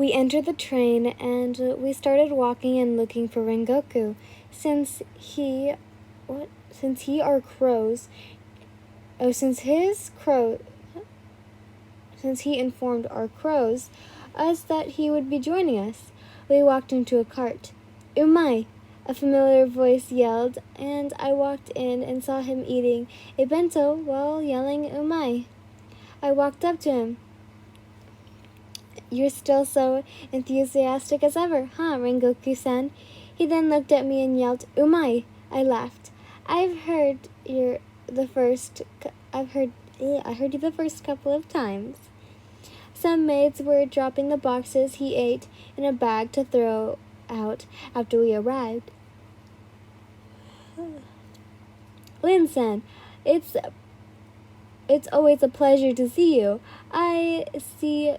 We entered the train and we started walking and looking for Rengoku. Since he are crows, since he informed our crows us that he would be joining us, we walked into a cart. "Umai!" a familiar voice yelled, and I walked in and saw him eating a bento while yelling "Umai." I walked up to him. "You're still so enthusiastic as ever, huh, Rengoku-san?" He then looked at me and yelled, "Umai!" I laughed. I heard you the first couple of times." Some maids were dropping the boxes he ate in a bag to throw out after we arrived. "Lin-san, it's always a pleasure to see you. I see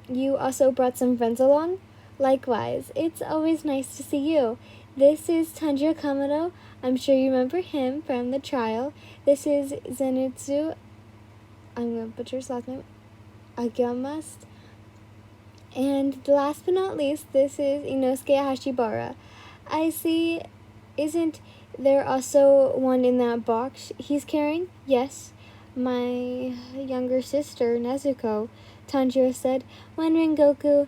you also brought some friends along?" "Likewise, it's always nice to see you. This is Tanjiro Kamado. I'm sure you remember him from the trial. This is Zenitsu," I'm going to butcher his last name, "Agamast. And last but not least, this is Inosuke Hashibara. I see, isn't there also one in that box he's carrying?" "Yes, my younger sister, Nezuko," Tanjiro said when Rengoku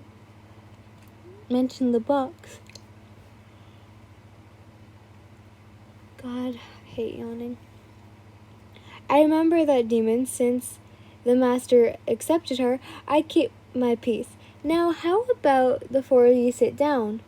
mentioned the box. God, I hate yawning. I remember that demon. Since the master accepted her, I keep my peace. Now, how about the four of you sit down?"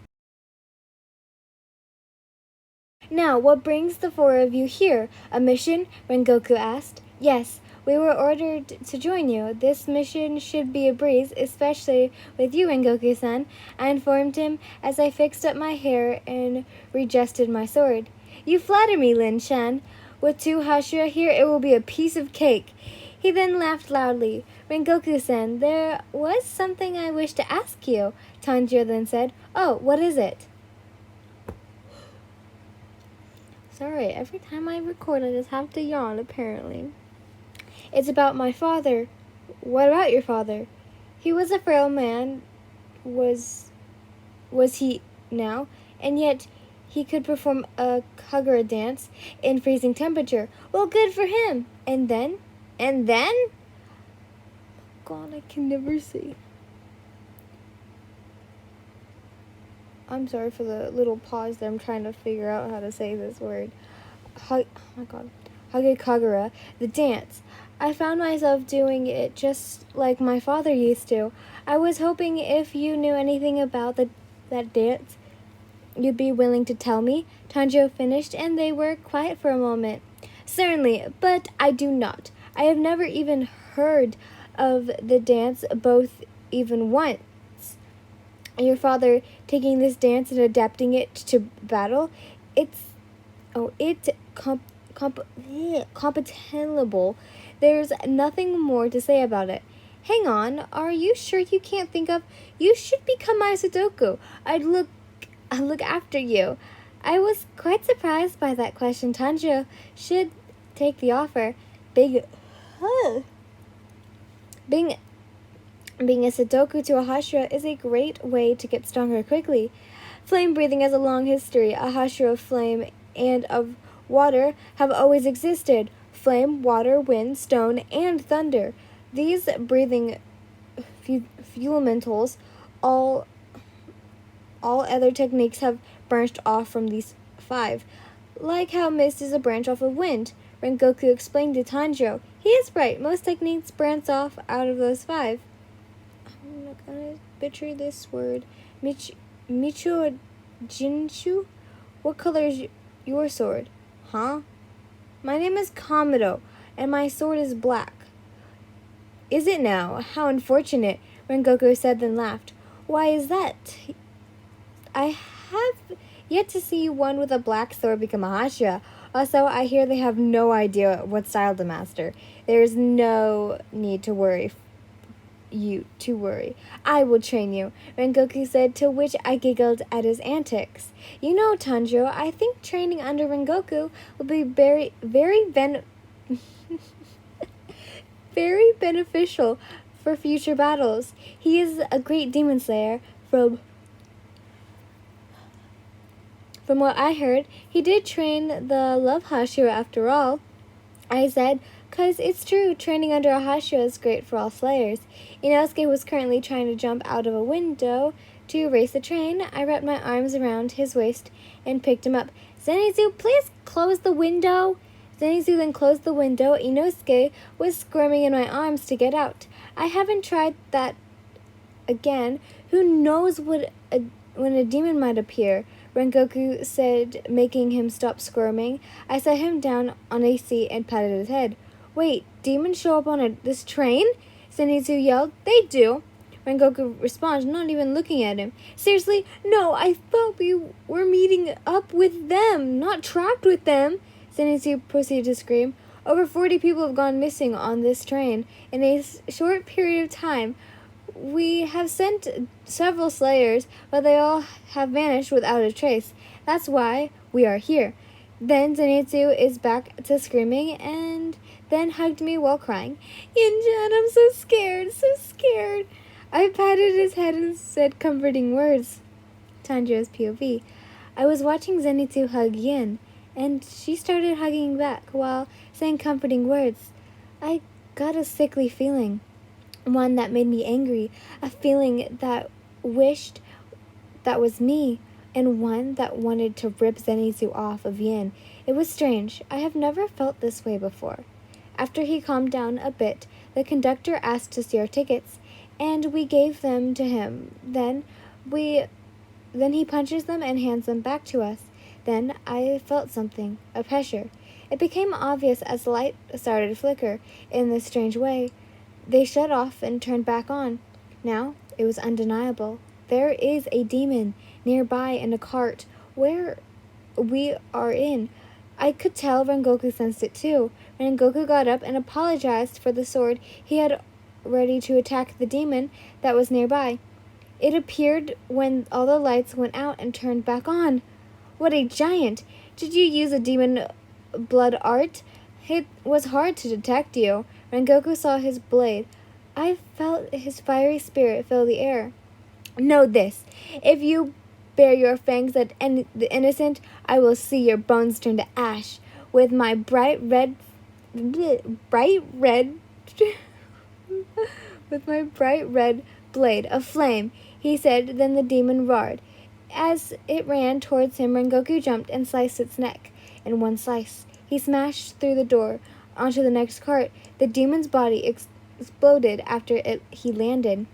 "Now, what brings the four of you here? A mission?" Rengoku asked. "Yes, we were ordered to join you. This mission should be a breeze, especially with you, Rengoku-san," I informed him as I fixed up my hair and readjusted my sword. "You flatter me, Lin-chan. With two Hashira here, it will be a piece of cake." He then laughed loudly. "Rengoku-san, there was something I wish to ask you," Tanjiro then said. "Oh, what is it?" Sorry, every time I record, I just have to yawn, apparently. "It's about my father." "What about your father?" "He was a frail man, was he now, and yet he could perform a Kagura dance in freezing temperature." "Well, good for him." And then? God, I can never see. I'm sorry for the little pause there. I'm trying to figure out how to say this word. Oh my god. Hage Kagura, the dance. I found myself doing it just like my father used to. I was hoping if you knew anything about that dance, you'd be willing to tell me." Tanjiro finished, and they were quiet for a moment. "Certainly, but I do not. I have never even heard of the dance even once. Your father taking this dance and adapting it to battle, it's compatible. There's nothing more to say about it." "Hang on, are you sure you can't think of? You should become my Sudoku. I'll look after you." I was quite surprised by that question. Tanjiro should take the offer. Being a Sudoku to a Hashira is a great way to get stronger quickly. Flame breathing has a long history. A Hashira of flame and of water have always existed. Flame, water, wind, stone, and thunder. These breathing fundamentals, all other techniques have branched off from these five. Like how mist is a branch off of wind. Rengoku explained to Tanjiro. He is right. Most techniques branch off out of those five. I'm not gonna butcher this word. Micho Jinshu? What color is your sword? Huh? My name is Kamado, and my sword is black. Is it now? How unfortunate, Rengoku said, then laughed. Why is that? I have yet to see one with a black sword become a Hashira. Also, I hear they have no idea what style to master. There is no need to worry. I will train you, Rengoku said, to which I giggled at his antics. You know, Tanjiro, I think training under Rengoku will be very beneficial for future battles. He is a great demon slayer. From what I heard, he did train the love Hashira after all. I said, 'Cause it's true, training under a Hashira is great for all slayers. Inosuke was currently trying to jump out of a window to race the train. I wrapped my arms around his waist and picked him up. Zenitsu, please close the window. Zenitsu then closed the window. Inosuke was squirming in my arms to get out. I haven't tried that again. Who knows when a demon might appear, Rengoku said, making him stop squirming. I set him down on a seat and patted his head. Wait, demons show up on this train? Zenitsu yelled. They do. Rengoku responds, not even looking at him. Seriously? No, I thought we were meeting up with them, not trapped with them. Zenitsu proceeded to scream. Over 40 people have gone missing on this train in a short period of time. We have sent several slayers, but they all have vanished without a trace. That's why we are here. Then Zenitsu is back to screaming and then hugged me while crying. Injan, I'm so scared, so scared. I patted his head and said comforting words. Tanjiro's POV. I was watching Zenitsu hug Yin, and she started hugging back while saying comforting words. I got a sickly feeling. One that made me angry, a feeling that wished that was me, and one that wanted to rip Zenitsu off of Yin. It was strange. I have never felt this way before. After he calmed down a bit, the conductor asked to see our tickets, and we gave them to him. Then he punches them and hands them back to us. Then I felt something, a pressure. It became obvious as the light started to flicker in this strange way. They shut off and turned back on. Now it was undeniable. There is a demon nearby in a cart where we are in. I could tell Rengoku sensed it too. Rengoku got up and apologized for the sword he had ready to attack the demon that was nearby. It appeared when all the lights went out and turned back on. What a giant! Did you use a demon blood art? It was hard to detect you. Rengoku saw his blade. I felt his fiery spirit fill the air. Know this. If you bare your fangs at the innocent, I will see your bones turn to ash. With my bright red blade of flame, he said. Then the demon roared. As it ran towards him, Rengoku jumped and sliced its neck. In one slice, he smashed through the door onto the next cart. The demon's body exploded after he landed.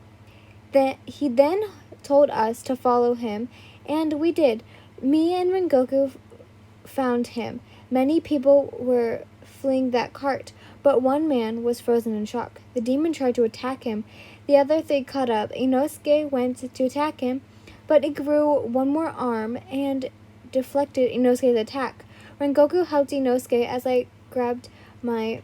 He then told us to follow him, and we did. Me and Rengoku found him. Many people were fleeing that cart, but one man was frozen in shock. The demon tried to attack him. The other three caught up. Inosuke went to attack him, but it grew one more arm and deflected Inosuke's attack. Rengoku helped Inosuke as I grabbed my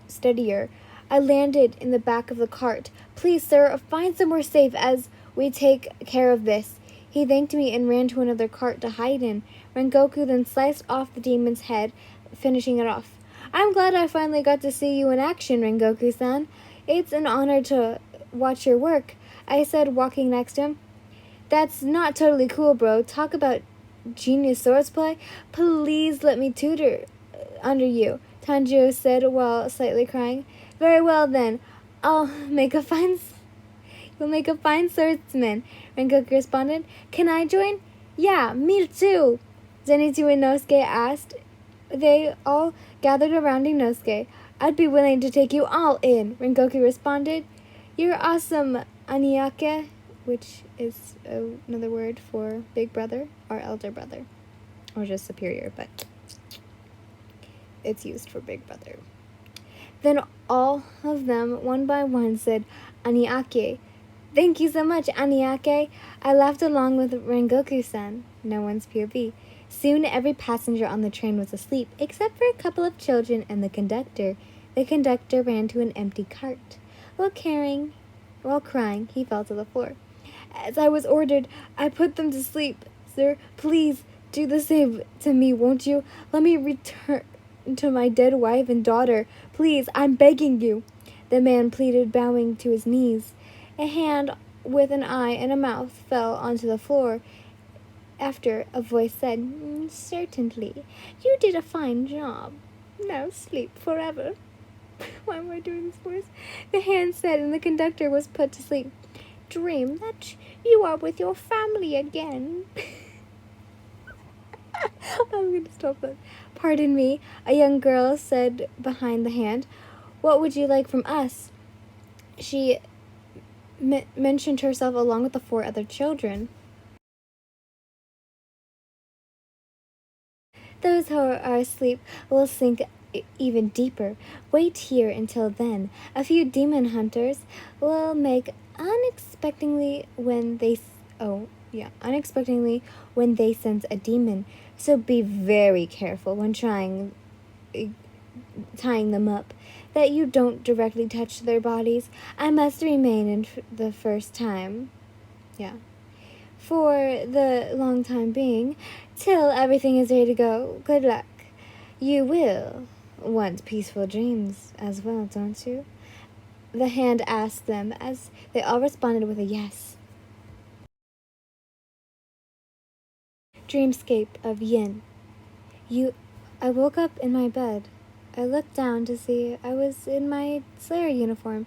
steadier. I landed in the back of the cart. Please, sir, find somewhere safe as we take care of this. He thanked me and ran to another cart to hide in. Rengoku then sliced off the demon's head, finishing it off. I'm glad I finally got to see you in action, Rengoku-san. It's an honor to watch your work, I said, walking next to him. That's not totally cool, bro. Talk about genius swordplay. Please let me tutor under you, Tanjiro said while slightly crying. Very well then. You'll make a fine swordsman, Rengoku responded. Can I join? Yeah, me too, Zenitsu and Inosuke asked. They all gathered around Inosuke. I'd be willing to take you all in, Rengoku responded. You're awesome, Aniake, which is another word for big brother or elder brother, or just superior, but it's used for big brother. Then all of them, one by one, said, Aniake. Thank you so much, Aniake. I laughed along with Rengoku-san. No one's POV. Soon every passenger on the train was asleep, except for a couple of children and the conductor. The conductor ran to an empty cart. While crying, he fell to the floor. As I was ordered, I put them to sleep. Sir, please do the same to me, won't you? Let me return to my dead wife and daughter. Please, I'm begging you. the man pleaded, bowing to his knees. A hand with an eye and a mouth fell onto the floor. After, a voice said, "Certainly. You did a fine job. Now sleep forever." Why am I doing this voice? The hand said, and the conductor was put to sleep. "Dream that you are with your family again." I'm going to stop that. "Pardon me," a young girl said behind the hand. "What would you like from us?" She mentioned herself along with the 4 other children. "Those who are asleep will sink even deeper. Wait here until then. A few demon hunters will make unexpectedly when they sense a demon. So be very careful when tying them up, that you don't directly touch their bodies. I must remain in the first time. For the long time being, till everything is ready to go. Good luck. You will want peaceful dreams as well, don't you?" The hand asked them, as they all responded with a yes. Dreamscape of Yin. I woke up in my bed. I looked down to see I was in my Slayer uniform.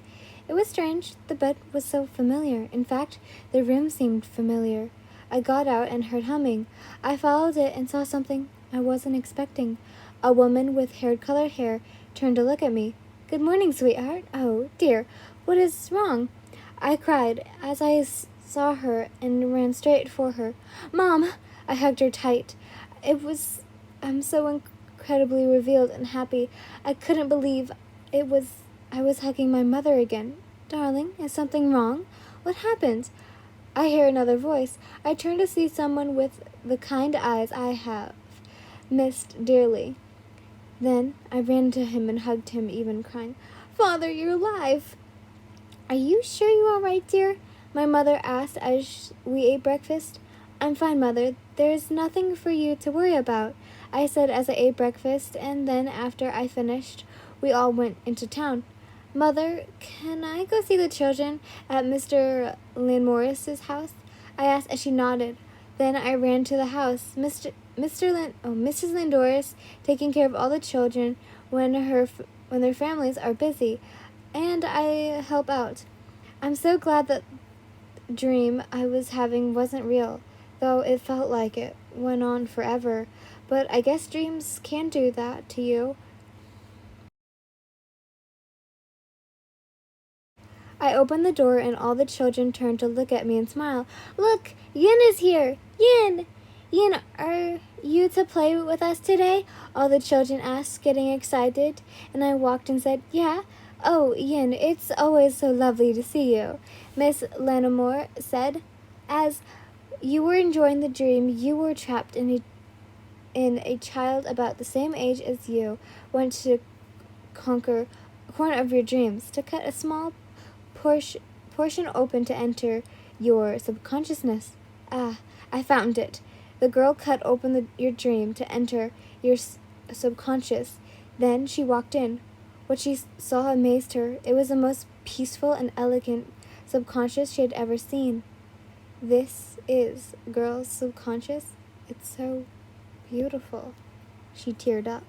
It was strange. The bed was so familiar. In fact, the room seemed familiar. I got out and heard humming. I followed it and saw something I wasn't expecting. A woman with colored hair turned to look at me. "Good morning, sweetheart." "Oh, dear, what is wrong?" I cried as I saw her and ran straight for her. "Mom!" I hugged her tight. I'm so incredibly revealed and happy. I couldn't believe I was hugging my mother again. "Darling, is something wrong? What happened?" I hear another voice. I turn to see someone with the kind eyes I have missed dearly. Then I ran to him and hugged him, even crying. "Father, you're alive!" "Are you sure you're all right, dear?" my mother asked as we ate breakfast. "I'm fine, Mother. There's nothing for you to worry about," I said as I ate breakfast, and then after I finished, we all went into town. "Mother, can I go see the children at Mr. Landmorris's house?" I asked as she nodded. Then I ran to the house. Mrs. Landorris taking care of all the children when their families are busy, and I help out. I'm so glad that dream I was having wasn't real, though it felt like it went on forever. But I guess dreams can do that to you. I opened the door and all the children turned to look at me and smile. "Look, Yin is here! Yin! Yin, are you to play with us today?" all the children asked, getting excited, and I walked and said, "Yeah." "Oh, Yin, it's always so lovely to see you," Miss Lanamore said. "As you were enjoying the dream, you were trapped in a child about the same age as you went to conquer a corner of your dreams, to cut a small portion open to enter your subconsciousness. Ah, I found it. The girl cut open your dream to enter your subconscious. Then she walked in. What she saw amazed her. It was the most peaceful and elegant subconscious she had ever seen. This is girl's subconscious. It's so beautiful." She teared up.